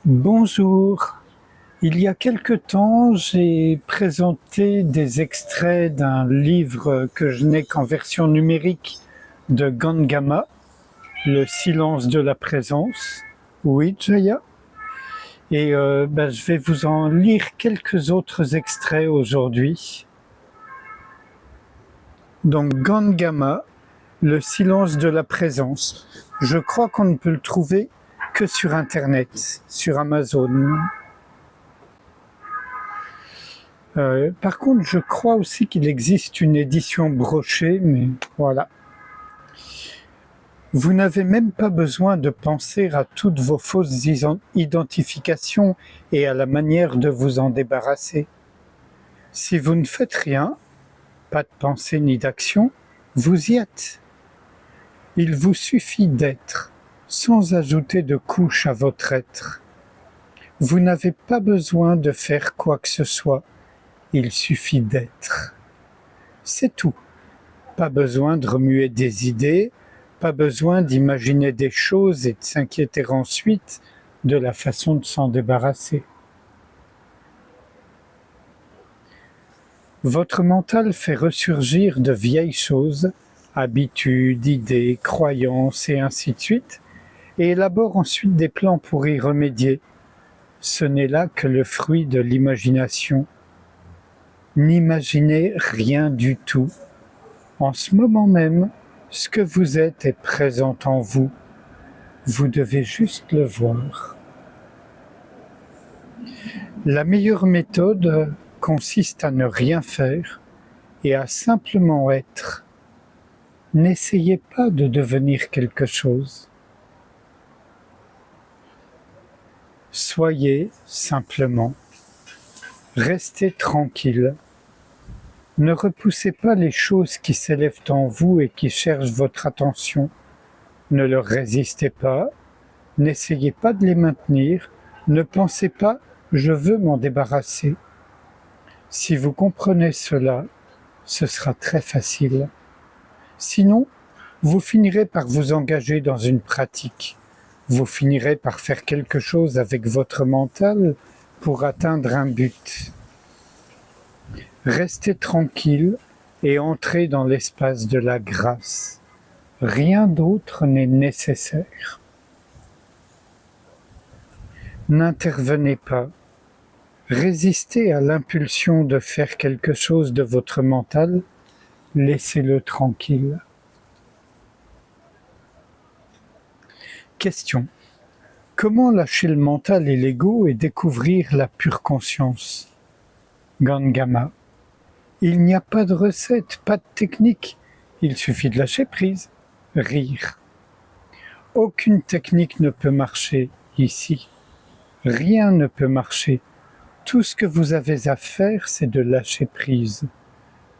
Bonjour. Il y a quelque temps, j'ai présenté des extraits d'un livre que je n'ai qu'en version numérique de Gangama, Le silence de la présence. Oui, Jaya. Et je vais vous en lire quelques autres extraits aujourd'hui. Donc Gangama, Le silence de la présence. Je crois qu'on ne peut le trouver que sur Internet, sur Amazon. Par contre, je crois aussi qu'il existe une édition brochée, mais voilà. Vous n'avez même pas besoin de penser à toutes vos fausses identifications et à la manière de vous en débarrasser. Si vous ne faites rien, pas de pensée ni d'action, vous y êtes. Il vous suffit d'être, sans ajouter de couche à votre être. Vous n'avez pas besoin de faire quoi que ce soit. Il suffit d'être. C'est tout. Pas besoin de remuer des idées, pas besoin d'imaginer des choses et de s'inquiéter ensuite de la façon de s'en débarrasser. Votre mental fait ressurgir de vieilles choses, habitudes, idées, croyances et ainsi de suite, et élabore ensuite des plans pour y remédier. Ce n'est là que le fruit de l'imagination. N'imaginez rien du tout. En ce moment même, ce que vous êtes est présent en vous. Vous devez juste le voir. La meilleure méthode consiste à ne rien faire et à simplement être. N'essayez pas de devenir quelque chose. Soyez simplement. Restez tranquille. Ne repoussez pas les choses qui s'élèvent en vous et qui cherchent votre attention. Ne leur résistez pas. N'essayez pas de les maintenir. Ne pensez pas « je veux m'en débarrasser ». Si vous comprenez cela, ce sera très facile. Sinon, vous finirez par vous engager dans une pratique. Vous finirez par faire quelque chose avec votre mental pour atteindre un but. Restez tranquille et entrez dans l'espace de la grâce. Rien d'autre n'est nécessaire. N'intervenez pas. Résistez à l'impulsion de faire quelque chose de votre mental. Laissez-le tranquille. Question. Comment lâcher le mental et l'ego et découvrir la pure conscience? Gangama. Il n'y a pas de recette, pas de technique. Il suffit de lâcher prise. Rire. Aucune technique ne peut marcher ici. Rien ne peut marcher. Tout ce que vous avez à faire, c'est de lâcher prise.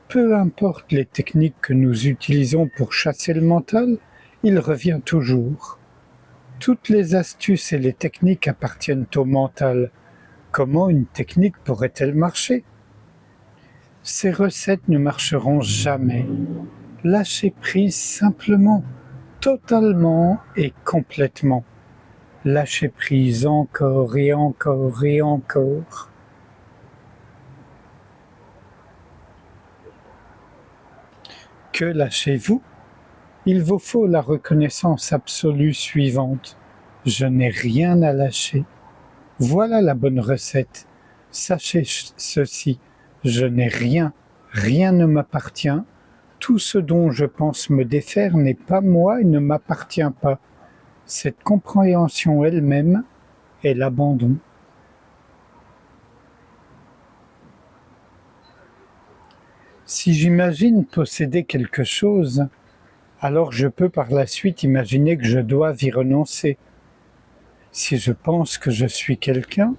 Peu importe les techniques que nous utilisons pour chasser le mental, il revient toujours. Toutes les astuces et les techniques appartiennent au mental. Comment une technique pourrait-elle marcher? Ces recettes ne marcheront jamais. Lâchez prise simplement, totalement et complètement. Lâchez prise encore et encore et encore. Que lâchez-vous? Il vous faut la reconnaissance absolue suivante. Je n'ai rien à lâcher. Voilà la bonne recette. Sachez ceci, je n'ai rien, rien ne m'appartient. Tout ce dont je pense me défaire n'est pas moi et ne m'appartient pas. Cette compréhension elle-même est l'abandon. Si j'imagine posséder quelque chose, alors je peux par la suite imaginer que je dois y renoncer. Si je pense que je suis quelqu'un,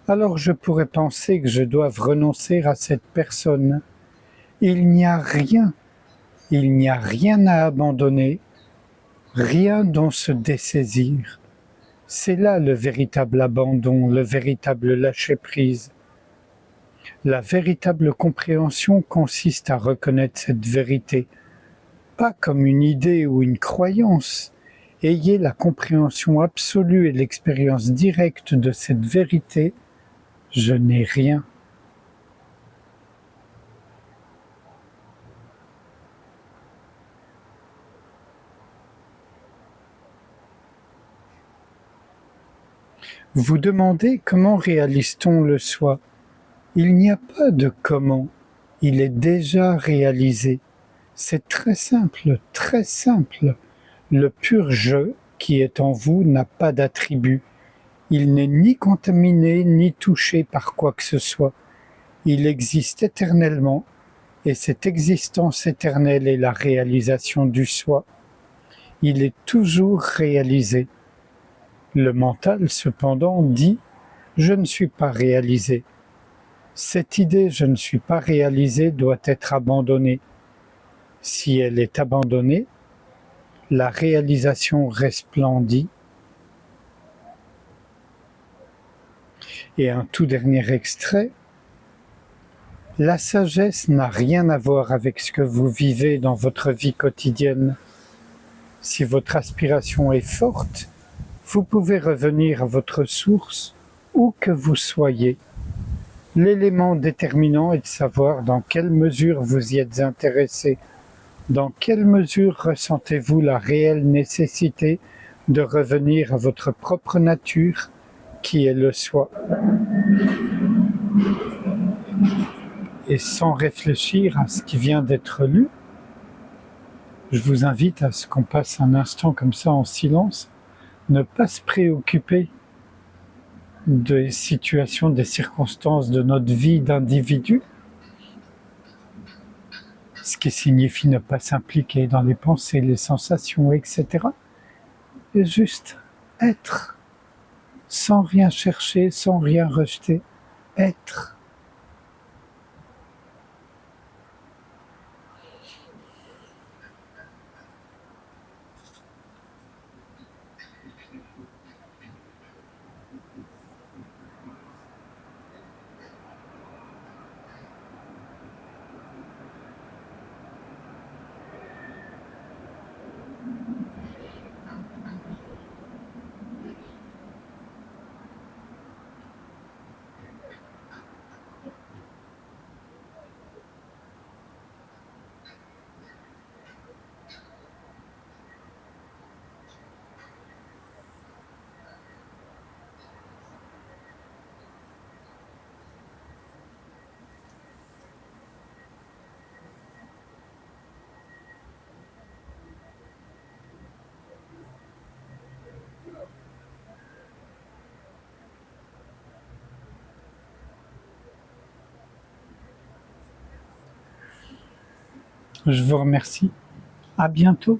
alors je pourrais penser que je dois renoncer à cette personne. Il n'y a rien à abandonner, rien dont se dessaisir. C'est là le véritable abandon, le véritable lâcher-prise. La véritable compréhension consiste à reconnaître cette vérité, pas comme une idée ou une croyance, Ayez la compréhension absolue et l'expérience directe de cette vérité. Je n'ai rien. Vous demandez comment réalise-t-on le soi? Il n'y a pas de comment. Il est déjà réalisé. C'est très simple, très simple. Le pur je qui est en vous n'a pas d'attribut. Il n'est ni contaminé ni touché par quoi que ce soit. Il existe éternellement et cette existence éternelle est la réalisation du soi. Il est toujours réalisé. Le mental, cependant, dit « je ne suis pas réalisé ». Cette idée « je ne suis pas réalisé » doit être abandonnée. Si elle est abandonnée, la réalisation resplendit. Et un tout dernier extrait. La sagesse n'a rien à voir avec ce que vous vivez dans votre vie quotidienne. Si votre aspiration est forte, vous pouvez revenir à votre source où que vous soyez. L'élément déterminant est de savoir dans quelle mesure vous y êtes intéressé, dans quelle mesure ressentez-vous la réelle nécessité de revenir à votre propre nature, qui est le soi. Et sans réfléchir à ce qui vient d'être lu, je vous invite à ce qu'on passe un instant comme ça en silence, ne pas se préoccuper des situations, des circonstances de notre vie d'individu, ce qui signifie ne pas s'impliquer dans les pensées, les sensations, etc. Et juste être, sans rien chercher, sans rien rejeter, être. Je vous remercie. À bientôt.